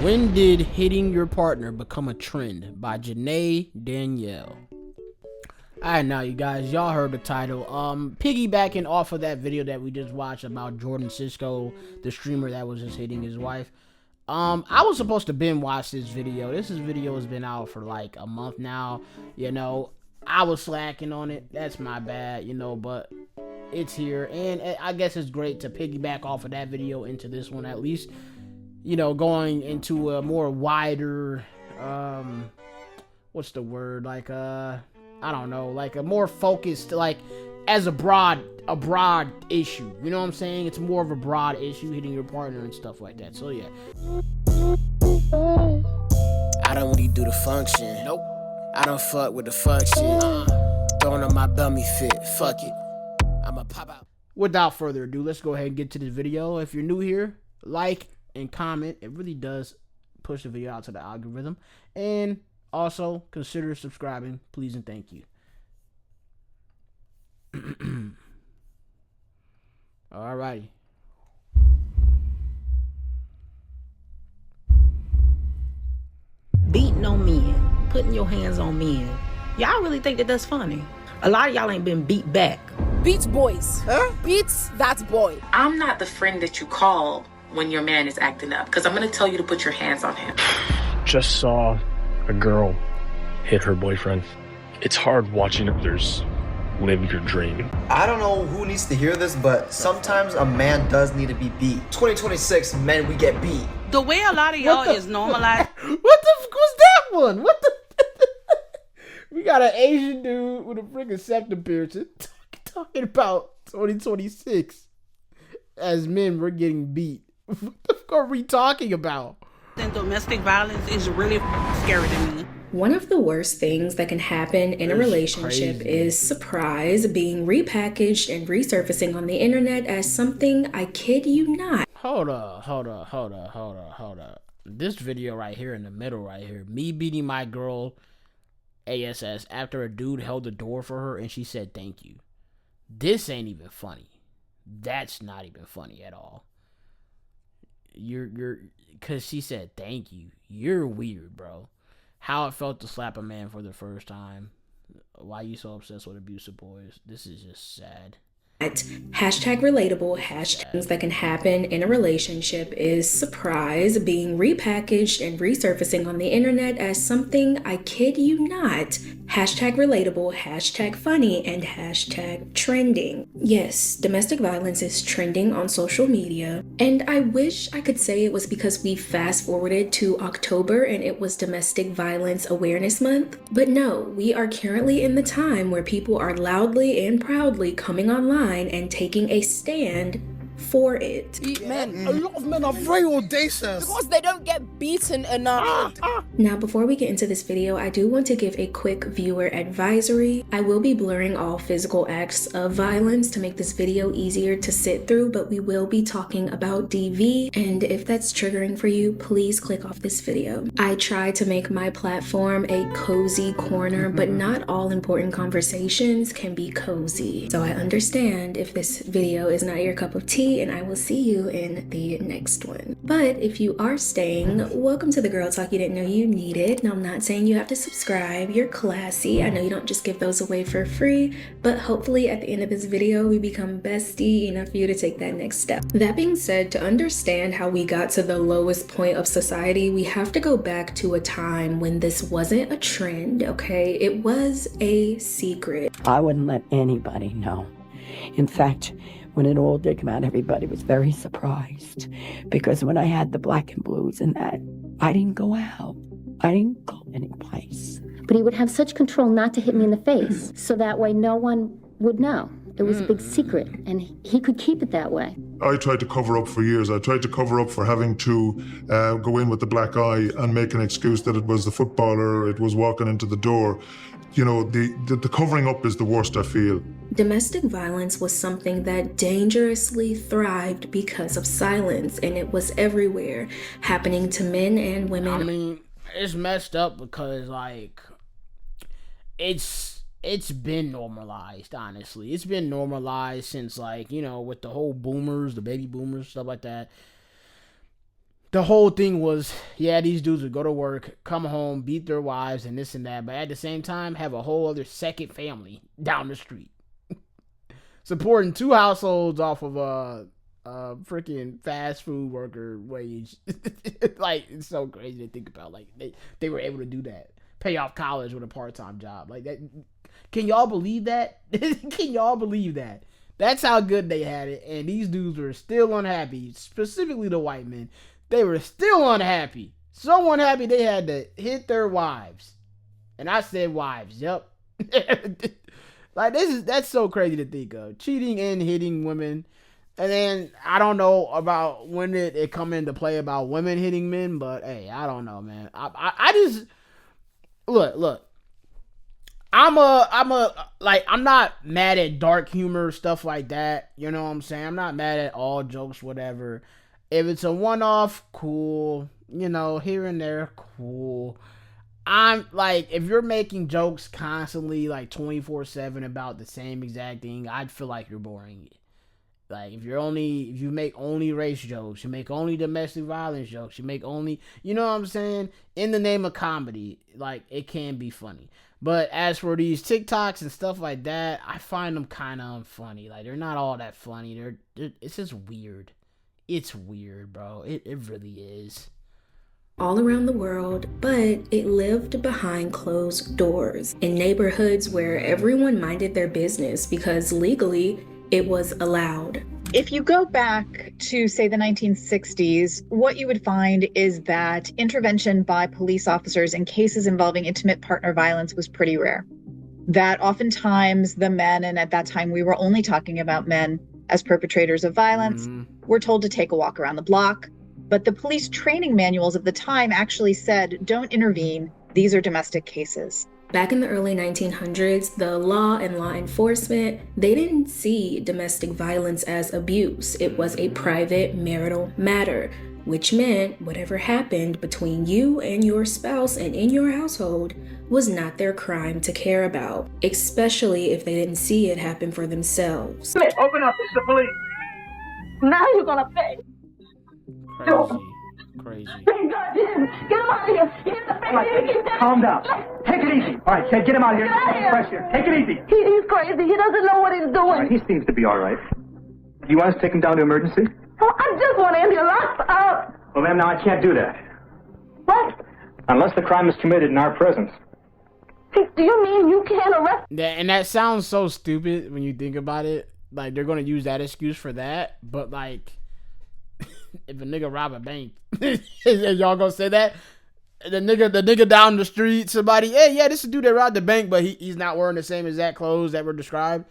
When did hitting your partner become a trend? By Janae Danyiel. Alright, now you guys, y'all heard the title. Piggybacking off of that video that we just watched about Jordan Cisco, the streamer that was just hitting his wife. I was supposed to binge watch this video. This video has been out for like a month now. You know, I was slacking on it. That's my bad, you know, but it's here. And I guess it's great to piggyback off of that video into this one, at least, you know, going into a more wider, what's the word? Like, I don't know, like a more focused, like, as a broad issue. You know what I'm saying? It's more of a broad issue, hitting your partner and stuff like that. So yeah. I don't really do the function. Nope. I don't fuck with the fuck shit. Throwing on my belly fit. Fuck it. I'ma pop out. Without further ado, let's go ahead and get to this video. If you're new here, like and comment. It really does push the video out to the algorithm. And also consider subscribing, please and thank you. Alrighty. Beating on men, putting your hands on men. Y'all really think that that's funny? A lot of y'all ain't been beat back. Beats boys. Huh? Beats, that's boy. I'm not the friend that you call when your man is acting up, because I'm going to tell you to put your hands on him. Just saw a girl hit her boyfriend. It's hard watching others live your dream. I don't know who needs to hear this, but sometimes a man does need to be beat. 2026, men, we get beat. The way a lot of y'all is normalized. What the fuck was that one? What the? We got an Asian dude with a freaking septum piercing talking about 2026 as men we're getting beat. What the fuck are we talking about? And domestic violence is really scary to me. One of the worst things that can happen in a relationship is surprise being repackaged and resurfacing on the internet as something, I kid you not. Hold up. This video right here in the middle right here, me beating my girl ASS after a dude held the door for her and she said thank you. This ain't even funny. That's not even funny at all. You're cause she said thank you. You're weird, bro. How it felt to slap a man for the first time. Why you so obsessed with abusive boys? This is just sad. Hashtag relatable, hashtags that can happen in a relationship is surprise being repackaged and resurfacing on the internet as something, I kid you not. Hashtag relatable, hashtag funny, and hashtag trending. Yes, domestic violence is trending on social media, and I wish I could say it was because we fast forwarded to October and it was Domestic Violence Awareness Month, but no, we are currently in the time where people are loudly and proudly coming online and taking a stand for it. Men. A lot of men are very audacious. Because they don't get beaten enough. Now, before we get into this video, I do want to give a quick viewer advisory. I will be blurring all physical acts of violence to make this video easier to sit through, but we will be talking about DV, and if that's triggering for you, please click off this video. I try to make my platform a cozy corner, but not all important conversations can be cozy. So I understand if this video is not your cup of tea, and I will see you in the next one. But if you are staying, welcome to the Girl Talk you didn't know you needed. Now, I'm not saying you have to subscribe. You're classy. I know you don't just give those away for free, but hopefully at the end of this video, we become bestie enough for you to take that next step. That being said, to understand how we got to the lowest point of society, we have to go back to a time when this wasn't a trend, okay? It was a secret. I wouldn't let anybody know. In fact, when it all did come out, everybody was very surprised, because when I had the black and blues and that, I didn't go out. I didn't go anyplace. But he would have such control not to hit me in the face, so that way no one would know. It was a big secret, and he could keep it that way. I tried to cover up for years. I tried to cover up for having to go in with the black eye and make an excuse that it was the footballer, it was walking into the door. You know, the covering up is the worst, I feel. Domestic violence was something that dangerously thrived because of silence, and it was everywhere, happening to men and women. I mean, it's messed up because, like, it's been normalized, honestly. It's been normalized since, like, you know, with the whole boomers, the baby boomers, stuff like that. the whole thing was, yeah, these dudes would go to work, come home, beat their wives and this and that, but at the same time have a whole other second family down the street. Supporting 2 households off of a freaking fast food worker wage. Like, it's so crazy to think about. Like, they were able to do that. Pay off college with a part-time job. Like that. Can y'all believe that? Can y'all believe that? That's how good they had it. And these dudes were still unhappy. Specifically the white men. They were still unhappy. So unhappy they had to hit their wives. And I said wives. Yep. Like, that's so crazy to think of. Cheating and hitting women. And then I don't know about when it come into play about women hitting men, but hey, I don't know, man. I just look. I'm not mad at dark humor, stuff like that. You know what I'm saying? I'm not mad at all jokes, whatever. If it's a one-off, cool. You know, here and there, cool. I'm like, if you're making jokes constantly, like 24/7 about the same exact thing, I'd feel like you're boring it. Like, if you make only race jokes, you make only domestic violence jokes, you make only, you know what I'm saying? In the name of comedy, like, it can be funny. But as for these TikToks and stuff like that, I find them kind of unfunny. Like, they're not all that funny. It's just weird. It's weird, bro. It really is. All around the world, but it lived behind closed doors in neighborhoods where everyone minded their business because legally it was allowed. If you go back to, say, the 1960s, what you would find is that intervention by police officers in cases involving intimate partner violence was pretty rare. That oftentimes the men, and at that time we were only talking about men as perpetrators of violence, were told to take a walk around the block. But the police training manuals of the time actually said, don't intervene, these are domestic cases. Back in the early 1900s, the law and law enforcement, they didn't see domestic violence as abuse. It was a private marital matter, which meant whatever happened between you and your spouse and in your household was not their crime to care about, especially if they didn't see it happen for themselves. Open up, it's the police. Now you're gonna pay. Crazy. Get him out of here. Calm down. Take it easy. All right, get him out of here. Get out of here. Pressure. Take it easy. He's crazy. He doesn't know what he's doing. All right, he seems to be all right. Do you want us to take him down to emergency? Oh, I just want Andy locked up. Well, ma'am, now I can't do that. What? Unless the crime is committed in our presence. Do you mean you can't arrest? And that sounds so stupid when you think about it. Like, they're going to use that excuse for that. But, like, if a nigga rob a bank, y'all gonna say that? The nigga down the street, somebody, hey, yeah, this is a dude that robbed the bank, but he's not wearing the same exact clothes that were described.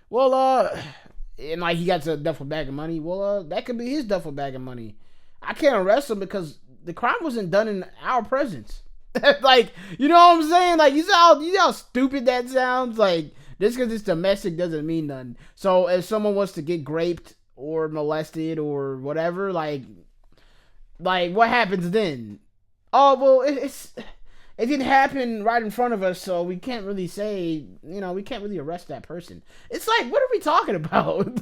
Well, and like he got a duffel bag of money. Well, that could be his duffel bag of money. I can't arrest him because the crime wasn't done in our presence. Like, you know what I'm saying? Like, you see how stupid that sounds? Like, just because it's domestic doesn't mean nothing. So if someone wants to get raped or molested or whatever, like what happens then? Oh, well, it didn't happen right in front of us, so we can't really say, we can't really arrest that person. It's like, what are we talking about?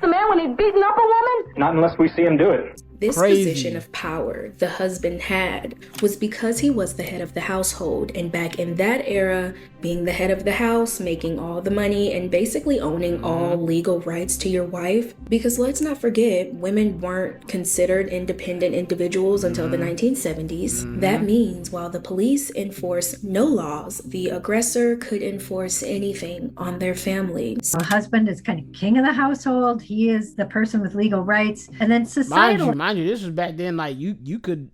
The man when he's beating up a woman? Not unless we see him do it. This position of power the husband had was because he was the head of the household, and back in that era, being the head of the house, making all the money, and basically owning all legal rights to your wife. Because let's not forget, women weren't considered independent individuals until the 1970s. That means while the police enforced no laws, the aggressor could enforce anything on their family. A husband is kind of king of the household. He is the person with legal rights. And then societal... Mind you, this was back then, like, you could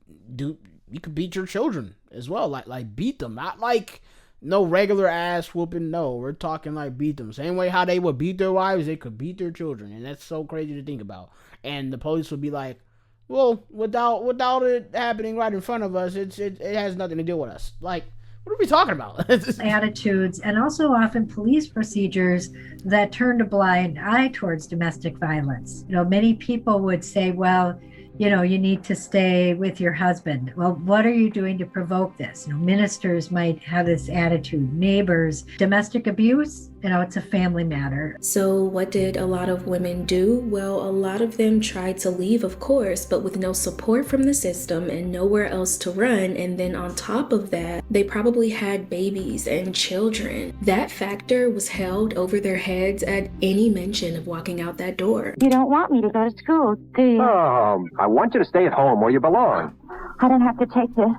beat your children as well. Like beat them. Not like no regular ass whooping. No, we're talking like beat them. Same way how they would beat their wives, they could beat their children. And that's so crazy to think about. And the police would be like, well, without it happening right in front of us, it has nothing to do with us. Like, what are we talking about? Attitudes, and also often police procedures that turned a blind eye towards domestic violence. Many people would say, well, you need to stay with your husband. Well, what are you doing to provoke this? Ministers might have this attitude. Neighbors, domestic abuse, it's a family matter. So what did a lot of women do? Well, a lot of them tried to leave, of course, but with no support from the system and nowhere else to run. And then on top of that, they probably had babies and children. That factor was held over their heads at any mention of walking out that door. You don't want me to go to school, do you? I want you to stay at home where you belong. I don't have to take this.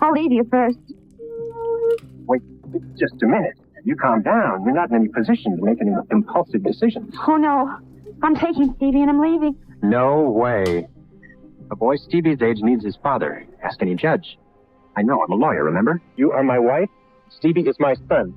I'll leave you first. Wait just a minute. You calm down. You're not in any position to make any impulsive decisions. Oh, no. I'm taking Stevie and I'm leaving. No way. A boy Stevie's age needs his father. Ask any judge. I know, I'm a lawyer, remember? You are my wife. Stevie is my son.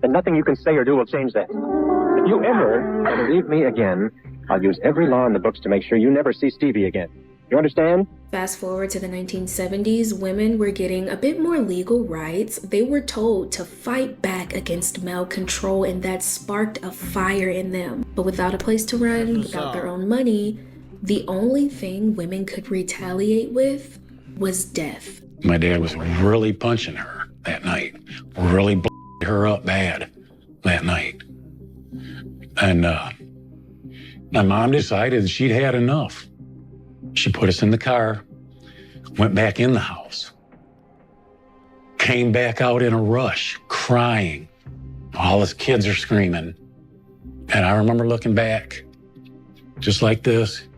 And nothing you can say or do will change that. If you ever try to leave me again, I'll use every law in the books to make sure you never see Stevie again. You understand? Fast forward to the 1970s, women were getting a bit more legal rights. They were told to fight back against male control, and that sparked a fire in them. But without a place to run, without their own money, the only thing women could retaliate with was death. My dad was really punching her that night, really her up bad that night. And my mom decided she'd had enough. She put us in the car, went back in the house, came back out in a rush, crying. All his kids are screaming. And I remember looking back, just like this,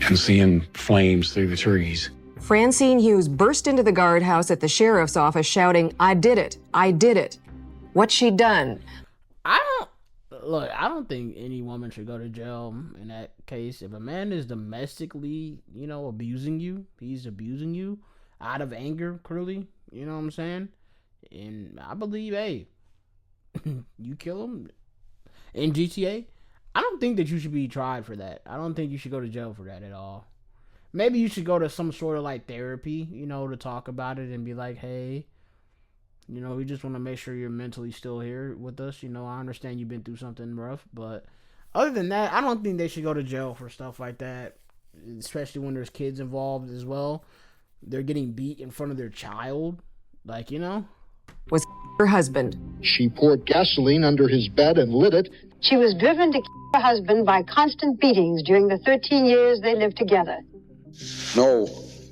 and seeing flames through the trees. Francine Hughes burst into the guardhouse at the sheriff's office shouting, "I did it, I did it." What's she done? I don't think any woman should go to jail in that case. If a man is domestically, abusing you, he's abusing you out of anger, clearly, you know what I'm saying? And I believe, hey, you kill him in GTA, I don't think that you should be tried for that. I don't think you should go to jail for that at all. Maybe you should go to some sort of like therapy, to talk about it and be like, hey, we just want to make sure you're mentally still here with us. I understand you've been through something rough, but other than that, I don't think they should go to jail for stuff like that, especially when there's kids involved as well. They're getting beat in front of their child, Was her husband. She poured gasoline under his bed and lit it. She was driven to her husband by constant beatings during the 13 years they lived together. No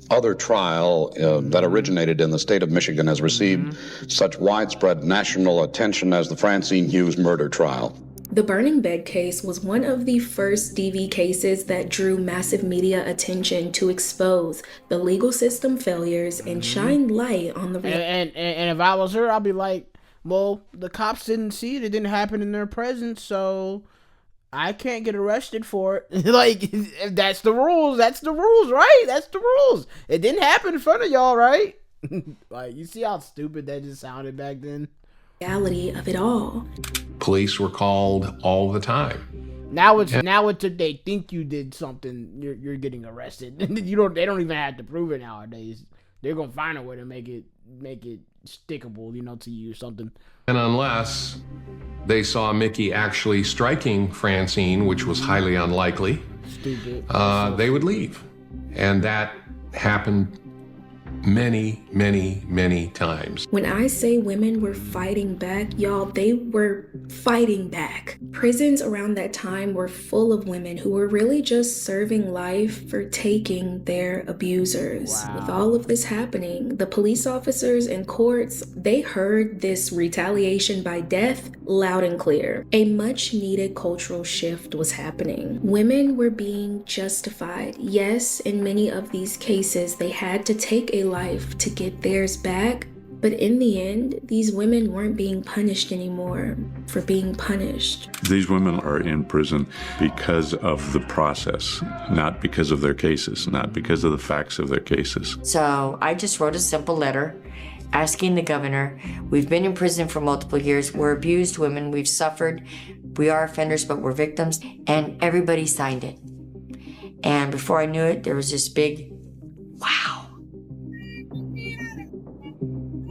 other trial that originated in the state of Michigan has received such widespread national attention as the Francine Hughes murder trial. The burning bed case was one of the first DV cases that drew massive media attention to expose the legal system failures and shine light on the and if I was her, I'd be like, well, the cops didn't see it. It didn't happen in their presence, so I can't get arrested for it. Like, if that's the rules, that's the rules, right? That's the rules. It didn't happen in front of y'all, right? Like, you see how stupid that just sounded back then? Reality of it all. Police were called all the time. Now it's if they think you did something, you're getting arrested. They don't even have to prove it nowadays. They're gonna find a way to make it stickable, to you or something. And unless they saw Mickey actually striking Francine, which was highly unlikely, they would leave. And that happened many, many, many times. When I say women were fighting back, y'all, they were fighting back. Prisons around that time were full of women who were really just serving life for taking their abusers. Wow. With all of this happening, the police officers and courts, they heard this retaliation by death loud and clear. A much needed cultural shift was happening. Women were being justified. Yes, in many of these cases, they had to take a life to get theirs back, but in the end, these women weren't being punished anymore for being punished. These women are in prison because of the process, not because of their cases, not because of the facts of their cases. So I just wrote a simple letter asking the governor, we've been in prison for multiple years, we're abused women, we've suffered, we are offenders, but we're victims, and everybody signed it. And before I knew it, there was this big, wow.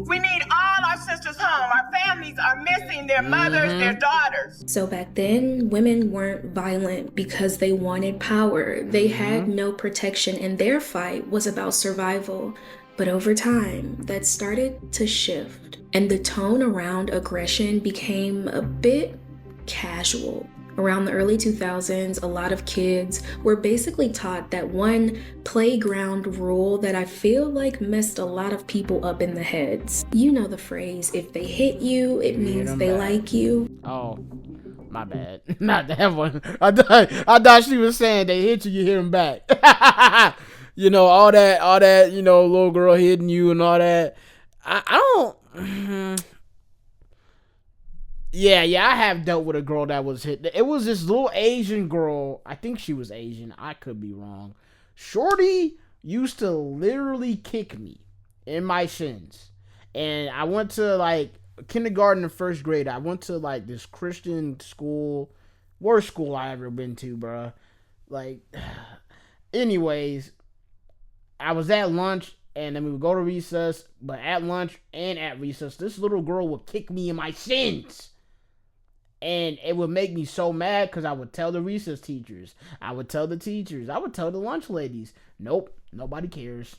We need all our sisters home. Our families are missing their mothers, their daughters. So back then, women weren't violent because they wanted power. They had no protection, and their fight was about survival. But over time, that started to shift, and the tone around aggression became a bit casual. Around the early 2000s, a lot of kids were basically taught that one playground rule that I feel like messed a lot of people up in the heads. You know the phrase, if they hit you, it means they like you. Oh, my bad. Not that one. I thought she was saying they hit you, you hit them back. You know, all that, you know, little girl hitting you and all that. I don't... Yeah, I have dealt with a girl that was hit. It was this little Asian girl. I think she was Asian. I could be wrong. Shorty used to literally kick me in my shins. And I went to like kindergarten and first grade. I went to like this Christian school. Worst school I ever been to, bruh. Like, anyways, I was at lunch and then we would go to recess. But at lunch and at recess, this little girl would kick me in my shins. And it would make me so mad because I would tell the recess teachers. I would tell the teachers. I would tell the lunch ladies. Nope, nobody cares.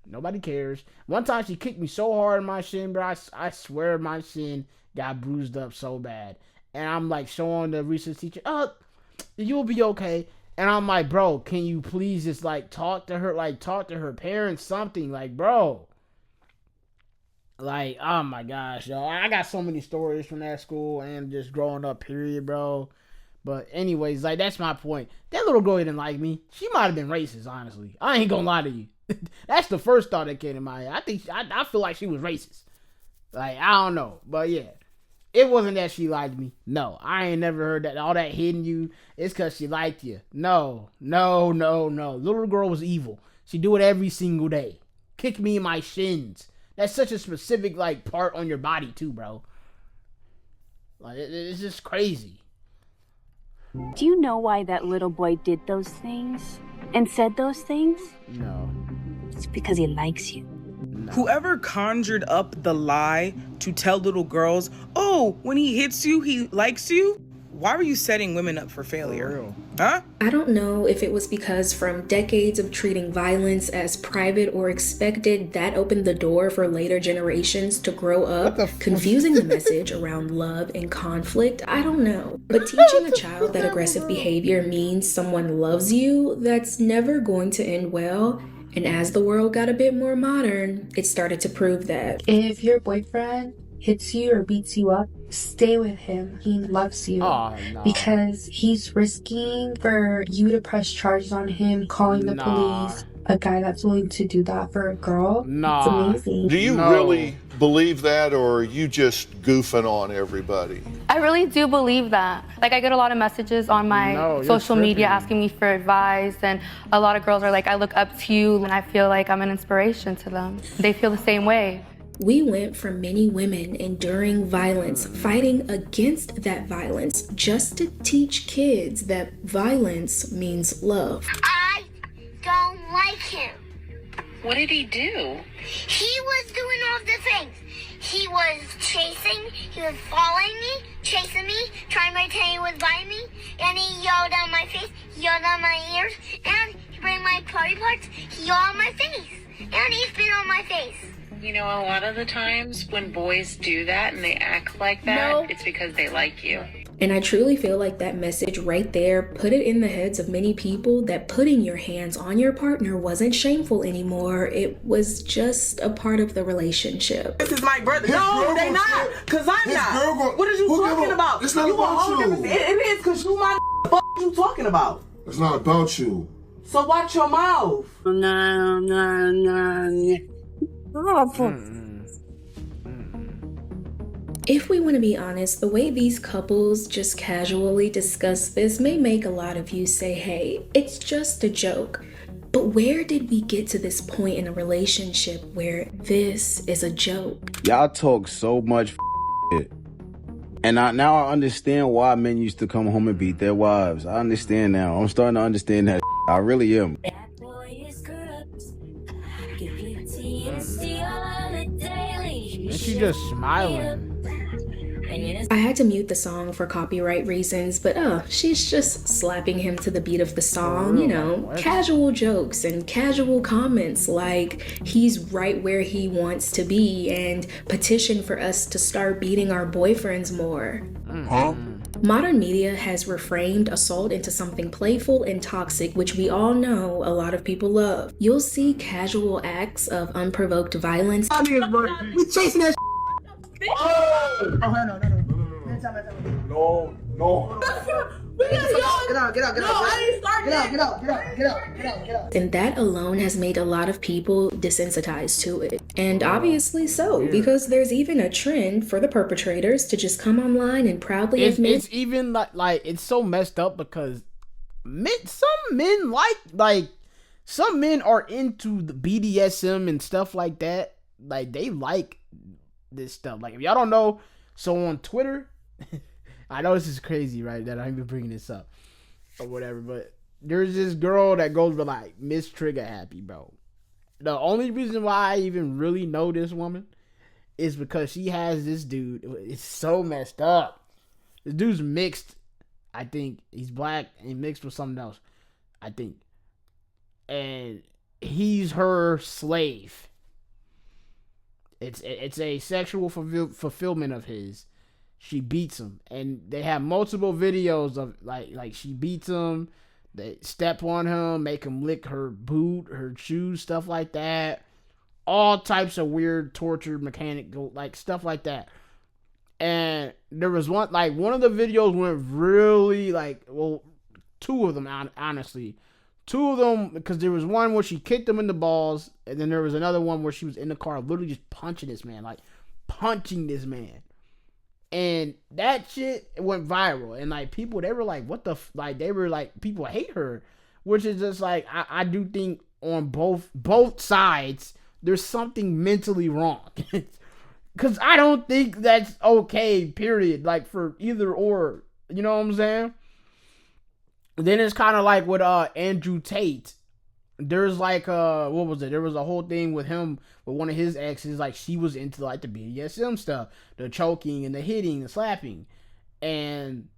Nobody cares. One time she kicked me so hard in my shin, bro. I swear my shin got bruised up so bad. And I'm like showing the recess teacher, you'll be okay. And I'm like, bro, can you please just like talk to her parents, something, like, bro. Like, oh my gosh, yo. I got so many stories from that school and just growing up, period, bro. But anyways, like, that's my point. That little girl didn't like me. She might have been racist, honestly. I ain't gonna lie to you. That's the first thought that came to my head. I feel like she was racist. Like, I don't know. But yeah, it wasn't that she liked me. No, I ain't never heard that. All that hitting you, it's because she liked you. No. Little girl was evil. She do it every single day. Kick me in my shins. That's such a specific, like, part on your body, too, bro. Like, it's just crazy. Do you know why that little boy did those things and said those things? No. It's because he likes you. No. Whoever conjured up the lie to tell little girls, oh, when he hits you, he likes you? Why were you setting women up for failure? Huh? I don't know if it was because from decades of treating violence as private or expected, that opened the door for later generations to grow up, confusing the message around love and conflict. I don't know. But teaching a child that aggressive behavior means someone loves you, that's never going to end well. And as the world got a bit more modern, it started to prove that. If your boyfriend hits you or beats you up, stay with him. He loves you. Oh, no. Because he's risking for you to press charges on him, calling the police. A guy that's willing to do that for a girl, it's amazing. Do you really believe that, or are you just goofing on everybody? I really do believe that. Like, I get a lot of messages on my social media asking me for advice, and a lot of girls are like, I look up to you, and I feel like I'm an inspiration to them. They feel the same way. We went from many women enduring violence, fighting against that violence, just to teach kids that violence means love. I don't like him. What did he do? He was doing all the things. He was chasing, he was following me, chasing me, trying to pretend he was biting me, and he yelled at my face, he yelled at my ears, and he bring my body parts, he yelled at my face, and he spit on my face. You know, a lot of the times when boys do that and they act like that, it's because they like you. And I truly feel like that message right there put it in the heads of many people that putting your hands on your partner wasn't shameful anymore. It was just a part of the relationship. This is my brother. No, they not. Because I'm not. What are you talking about? It's not about you. It is because you my fuck you talking about. It's not about you. So watch your mouth. If we want to be honest, the way these couples just casually discuss this may make a lot of you say, hey, it's just a joke. But where did we get to this point in a relationship where this is a joke? Y'all talk so much shit. And now I understand why men used to come home and beat their wives. I understand now. I'm starting to understand that. I really am. And she just smiling. opinion is. I had to mute the song for copyright reasons, but she's just slapping him to the beat of the song, you know, casual jokes and casual comments like he's right where he wants to be and petition for us to start beating our boyfriends more. Modern media has reframed assault into something playful and toxic, which we all know a lot of people love. You'll see casual acts of unprovoked violence. We chasing that. Oh, no. And that alone has made a lot of people desensitized to it. And obviously so, because there's even a trend for the perpetrators to just come online and proudly admit. It's even like it's so messed up because some men are into the BDSM and stuff like that. Like they like this stuff. Like if y'all don't know, so on Twitter, I know this is crazy, right? That I'm even bringing this up or whatever, but there's this girl that goes by like Miss Trigger Happy, bro. The only reason why I even really know this woman is because she has this dude. It's so messed up. This dude's mixed. I think he's black and mixed with something else. I think, and he's her slave. It's a sexual fulfillment of his. She beats him, and they have multiple videos of like she beats him, they step on him, make him lick her boot, her shoes, stuff like that. All types of weird torture mechanic, like stuff like that. And there was one of the videos went really two of them honestly. Two of them, because there was one where she kicked him in the balls, and then there was another one where she was in the car literally just punching this man. And that shit went viral. And like people, they were like, what the they were like, people hate her. Which is just like, I do think on both sides, there's something mentally wrong. Cause I don't think that's okay, period. Like for either or. You know what I'm saying? Then it's kind of like with Andrew Tate. There's like what was it? There was a whole thing with him with one of his exes. Like she was into like the BDSM stuff, the choking and the hitting, the slapping, and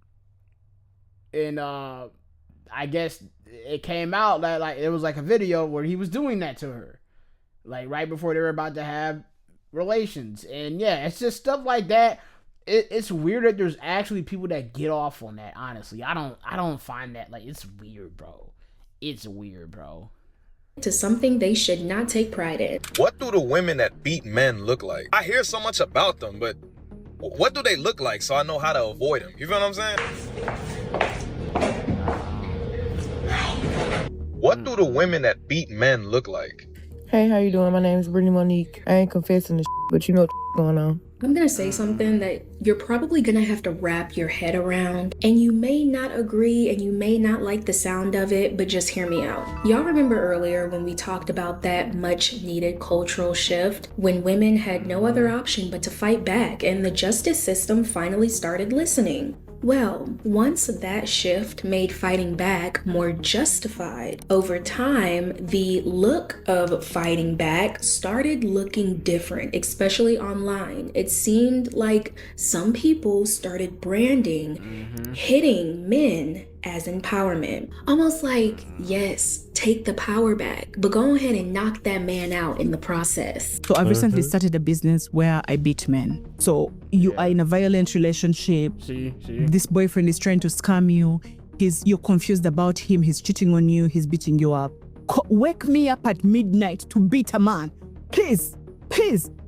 I guess it came out that like there was like a video where he was doing that to her, like right before they were about to have relations. And yeah, it's just stuff like that. It's weird that there's actually people that get off on that. Honestly, I don't find that, like, it's weird, bro. It's weird, bro. To something they should not take pride in. What do the women that beat men look like? I hear so much about them, but what do they look like so I know how to avoid them? You feel what I'm saying? What do the women that beat men look like? Hey, how you doing? My name is Brittany Monique. I ain't confessing this, but you know what's going on. I'm gonna say something that you're probably gonna have to wrap your head around, and you may not agree and you may not like the sound of it, but just hear me out. Y'all remember earlier when we talked about that much needed cultural shift, when women had no other option but to fight back and the justice system finally started listening? Well, once that shift made fighting back more justified, over time, the look of fighting back started looking different, especially online. It seemed like some people started branding hitting men as empowerment. Almost like, yes, take the power back, but go ahead and knock that man out in the process. So I've recently started a business where I beat men. So you are in a violent relationship. This boyfriend is trying to scam you. You're confused about him. He's cheating on you. He's beating you up. Wake me up at midnight to beat a man. Please,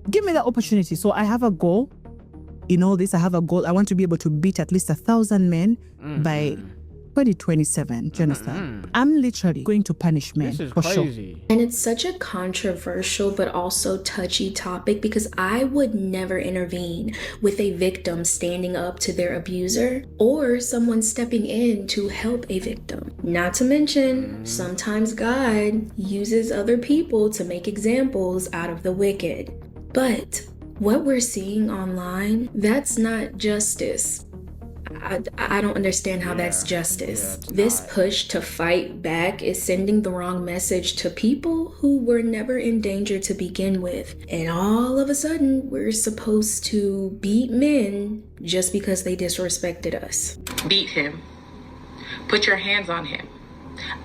give me the opportunity. So I have a goal. In all this, I have a goal. I want to be able to beat at least 1,000 men by 2027, do you understand? I'm literally going to punish men. This is crazy. Sure. And it's such a controversial but also touchy topic because I would never intervene with a victim standing up to their abuser or someone stepping in to help a victim. Not to mention, sometimes God uses other people to make examples out of the wicked. But what we're seeing online, that's not justice. I don't understand how that's justice. This push to fight back is sending the wrong message to people who were never in danger to begin with. And all of a sudden, we're supposed to beat men just because they disrespected us. Beat him. Put your hands on him.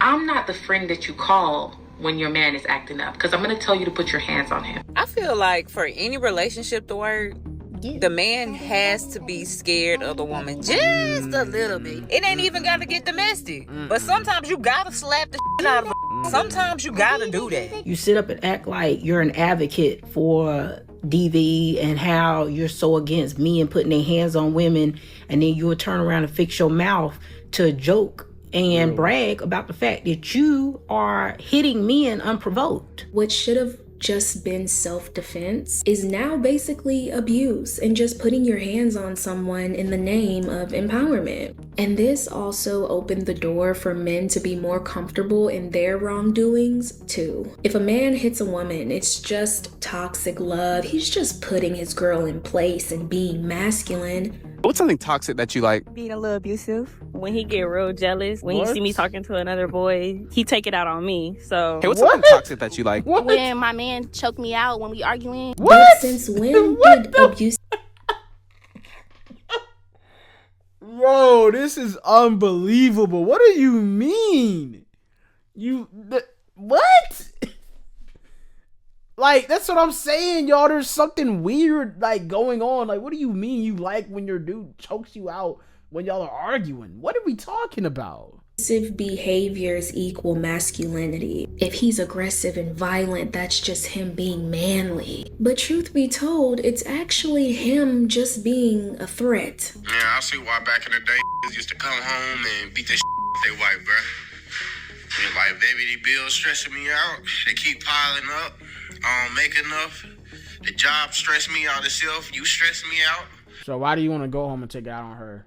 I'm not the friend that you call when your man is acting up, because I'm going to tell you to put your hands on him. I feel like for any relationship to work, the man has to be scared of the woman just a little bit. It ain't even got to get domestic. But sometimes you got to slap the shit out of her. Sometimes you got to do that. You sit up and act like you're an advocate for DV and how you're so against men putting their hands on women, and then you'll turn around and fix your mouth to joke and brag about the fact that you are hitting men unprovoked. What should have just been self-defense is now basically abuse and just putting your hands on someone in the name of empowerment. And this also opened the door for men to be more comfortable in their wrongdoings too. If a man hits a woman, it's just toxic love. He's just putting his girl in place and being masculine. What's something toxic that you like? Being a little abusive. When he get real jealous, when he see me talking to another boy, he take it out on me. So Hey, what's something toxic that you like? when my man choke me out when we arguing. But since when did abuse? Bro, this is unbelievable. What do you mean? What? Like, that's what I'm saying, y'all. There's something weird, like, going on. Like, what do you mean you like when your dude chokes you out when y'all are arguing? What are we talking about? Abusive behaviors equal masculinity. If he's aggressive and violent, that's just him being manly. But truth be told, it's actually him just being a threat. Yeah, I see why back in the day used to come home and beat the off their wife, bruh. And like, baby, these bills stressing me out. They keep piling up. I don't make enough. The job stress me out itself. You stress me out. So why do you want to go home and take it out on her?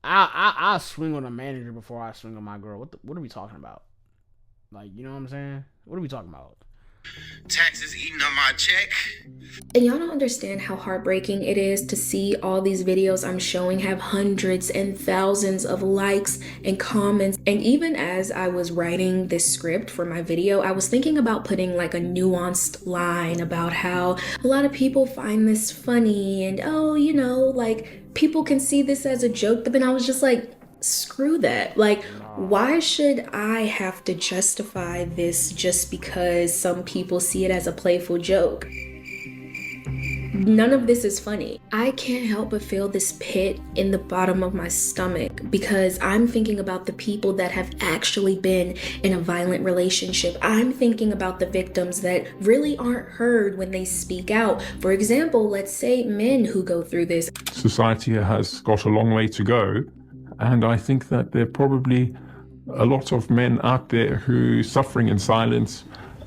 I'll swing on a manager before I swing on my girl. What are we talking about? Like, you know what I'm saying? What are we talking about? Taxes eating up my check. And y'all don't understand how heartbreaking it is to see all these videos I'm showing have hundreds and thousands of likes and comments. And even as I was writing this script for my video, I was thinking about putting like a nuanced line about how a lot of people find this funny and, oh, you know, like people can see this as a joke. But then I was just like, screw that. Like, why should I have to justify this just because some people see it as a playful joke? None of this is funny. I can't help but feel this pit in the bottom of my stomach because I'm thinking about the people that have actually been in a violent relationship. I'm thinking about the victims that really aren't heard when they speak out. For example, let's say men who go through this. Society has got a long way to go. And I think that there are probably a lot of men out there who are suffering in silence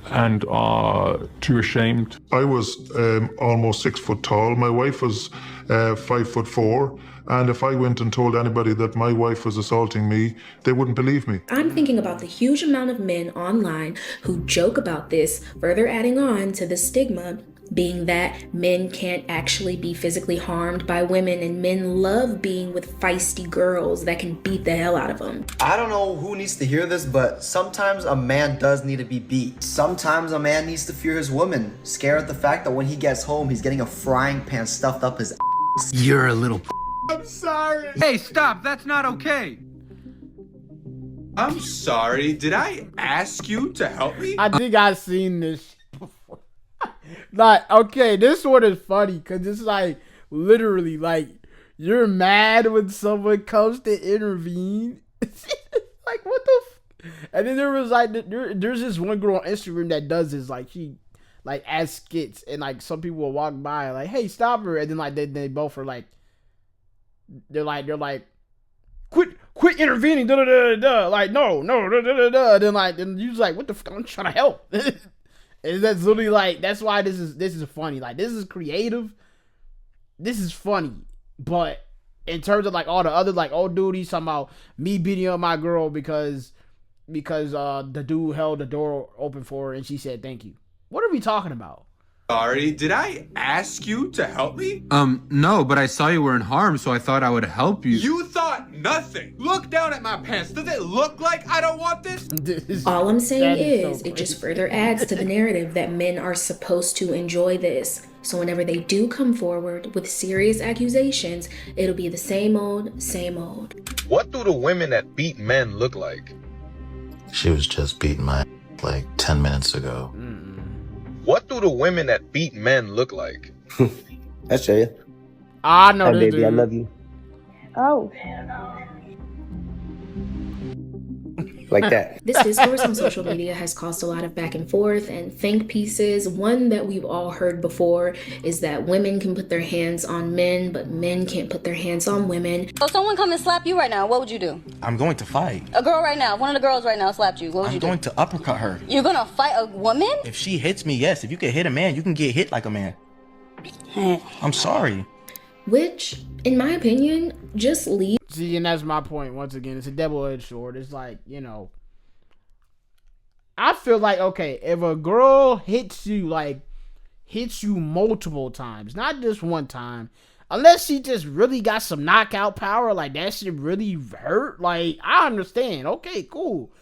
and are too ashamed. I was almost 6 foot tall. My wife was 5'4". And if I went and told anybody that my wife was assaulting me, they wouldn't believe me. I'm thinking about the huge amount of men online who joke about this, further adding on to the stigma being that men can't actually be physically harmed by women, and men love being with feisty girls that can beat the hell out of them. I don't know who needs to hear this, but sometimes a man does need to be beat. Sometimes a man needs to fear his woman, scared at the fact that when he gets home, he's getting a frying pan stuffed up his ass. You're a little I'm sorry. Hey, stop. That's not okay. I'm sorry. Did I ask you to help me? I think I've seen this before. Like, okay, this one is funny because it's like literally like you're mad when someone comes to intervene. Like, what the and then there was like there's this one girl on Instagram that does this, like she like as skits, and like some people will walk by like, hey, stop her, and then like they both are like they're like quit intervening, da da da da, like no da da da, then you're like, what the fuck, I'm trying to help. And that's literally like, that's why this is funny. Like, this is creative. This is funny. But in terms of like all the other like old dude, he's talking about me beating up my girl because the dude held the door open for her and she said thank you. What are we talking about? sorry. Did I ask you to help me? No, but I saw you were in harm, so I thought I would help you. You thought nothing. Look down at my pants. Does it look like I don't want this? All I'm saying is, it just further adds to the narrative that men are supposed to enjoy this. So whenever they do come forward with serious accusations, it'll be the same old, same old. What do the women that beat men look like? She was just beating my like 10 minutes ago. What do the women that beat men look like? That's Jaya. I know Hi, this baby, dude. I love you. Oh. Like that. This discourse on social media has caused a lot of back and forth and think pieces. One that we've all heard before is that women can put their hands on men, but men can't put their hands on women. So someone come and slap you right now, what would you do? I'm going to fight. A girl right now, one of the girls right now slapped you, what would you do? I'm going to uppercut her. You're gonna fight a woman? If she hits me, yes. If you can hit a man, you can get hit like a man. I'm sorry. Which, in my opinion, just leave. See, and that's my point. Once again, it's a double-edged sword. It's like, you know, I feel like, okay, if a girl hits you multiple times, not just one time, unless she just really got some knockout power, like that shit really hurt, like, I understand. Okay, cool.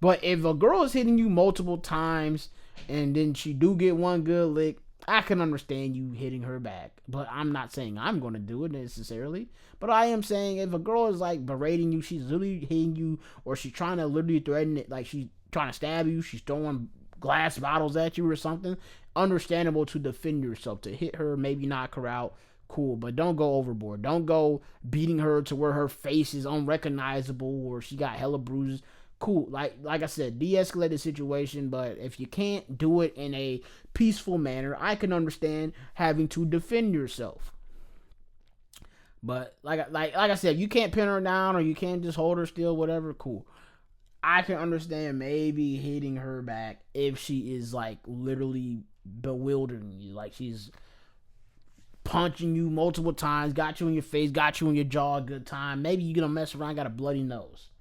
But if a girl is hitting you multiple times and then she do get one good lick, I can understand you hitting her back. But I'm not saying I'm going to do it necessarily. But I am saying if a girl is like berating you, she's literally hitting you, or she's trying to literally threaten it, like she's trying to stab you, she's throwing glass bottles at you or something, understandable to defend yourself, to hit her, maybe knock her out, cool, but don't go overboard. Don't go beating her to where her face is unrecognizable or she got hella bruises. Cool, like I said, de-escalate the situation, but if you can't do it in a peaceful manner, I can understand having to defend yourself. But like I said, you can't pin her down or you can't just hold her still, whatever, cool. I can understand maybe hitting her back if she is like literally bewildering you, like she's punching you multiple times, got you in your face, got you in your jaw a good time. Maybe you're gonna mess around, got a bloody nose.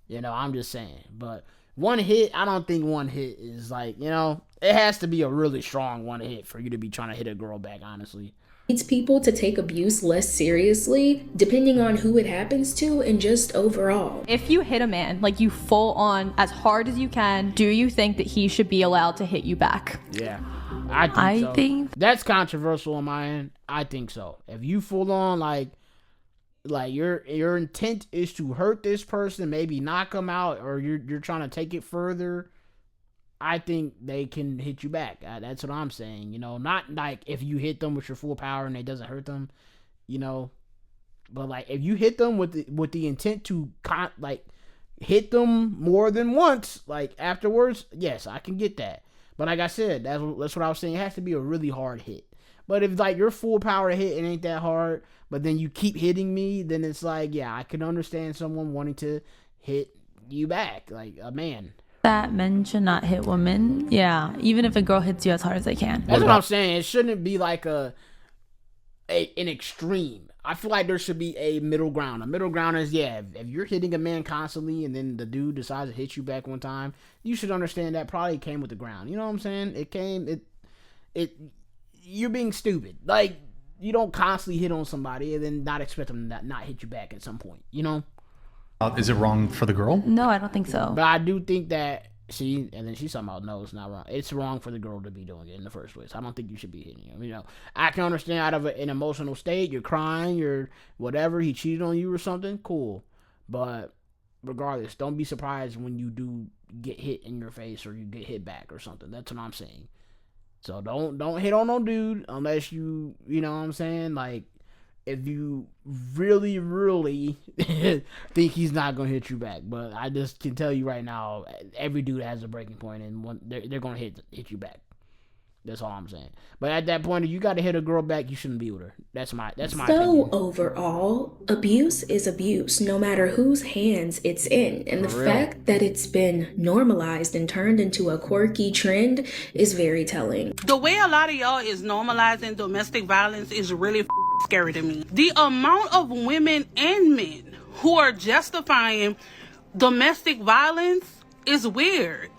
You know, I'm just saying. But one hit, I don't think one hit is like, you know, it has to be a really strong one hit for you to be trying to hit a girl back, honestly. Needs people to take abuse less seriously, depending on who it happens to and just overall. If you hit a man, like you full on as hard as you can, do you think that he should be allowed to hit you back? Yeah, I think that's controversial on my end. I think so. If you full on like your intent is to hurt this person, maybe knock them out, or you're trying to take it further, I think they can hit you back. That's what I'm saying. You know, not like if you hit them with your full power and it doesn't hurt them, you know, but like if you hit them with the intent to hit them more than once, like afterwards, yes, I can get that. But like I said, that's what I was saying. It has to be a really hard hit. But if like your full power hit, it ain't that hard, but then you keep hitting me, then it's like, yeah, I can understand someone wanting to hit you back, like a man. That men should not hit women. Yeah, even if a girl hits you as hard as they can. That's what I'm saying. It shouldn't be like an extreme. I feel like there should be a middle ground. A middle ground is, yeah, if you're hitting a man constantly and then the dude decides to hit you back one time, you should understand that probably came with the ground. You know what I'm saying? You're being stupid. Like, you don't constantly hit on somebody and then not expect them to not hit you back at some point, you know? Is it wrong for the girl? No, I don't think so. But I do think that and then she somehow knows it's not wrong. It's wrong for the girl to be doing it in the first place. I don't think you should be hitting him. You know, I can understand out of an emotional state, you're crying, you're whatever, he cheated on you or something, cool. But regardless, don't be surprised when you do get hit in your face or you get hit back or something. That's what I'm saying. So don't hit on no dude unless you know what I'm saying? Like, if you really, really think he's not going to hit you back. But I just can tell you right now, every dude has a breaking point, and they're going to hit you back. That's all I'm saying. But at that point, if you got to hit a girl back, you shouldn't be with her. That's my opinion. So overall, abuse is abuse, no matter whose hands it's in. And the fact that it's been normalized and turned into a quirky trend is very telling. The way a lot of y'all is normalizing domestic violence is really scary to me. The amount of women and men who are justifying domestic violence is weird.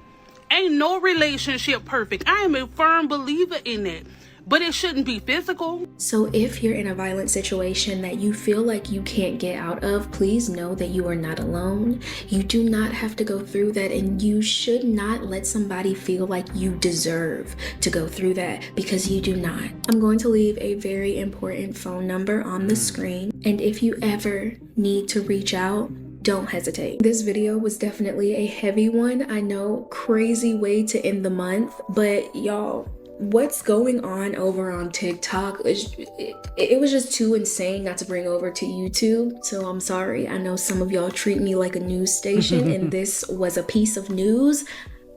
Ain't no relationship perfect. I am a firm believer in that. but it shouldn't be physical. So if you're in a violent situation that you feel like you can't get out of, please know that you are not alone. You do not have to go through that, and you should not let somebody feel like you deserve to go through that, because you do not. I'm going to leave a very important phone number on the screen, and if you ever need to reach out, don't hesitate. This video was definitely a heavy one. I know, crazy way to end the month, but y'all, what's going on over on TikTok, it was just too insane not to bring over to YouTube. So I'm sorry. I know some of y'all treat me like a news station and this was a piece of news.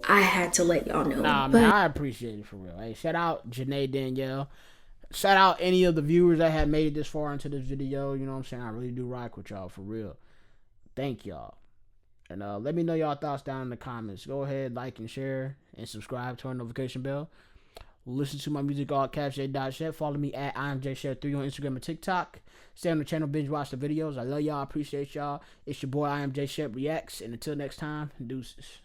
I had to let y'all know. Nah, man, I appreciate it for real. Hey, shout out Janae Danyiel. Shout out any of the viewers that had made it this far into this video. You know what I'm saying? I really do rock with y'all for real. Thank y'all. And let me know y'all thoughts down in the comments. Go ahead, like and share and subscribe to our notification bell. Listen to my music, all caps, J.SHEP. Follow me at IamJ.3 on Instagram and TikTok. Stay on the channel, binge watch the videos. I love y'all, appreciate y'all. It's your boy, J.SHEP Reacts. And until next time, deuces.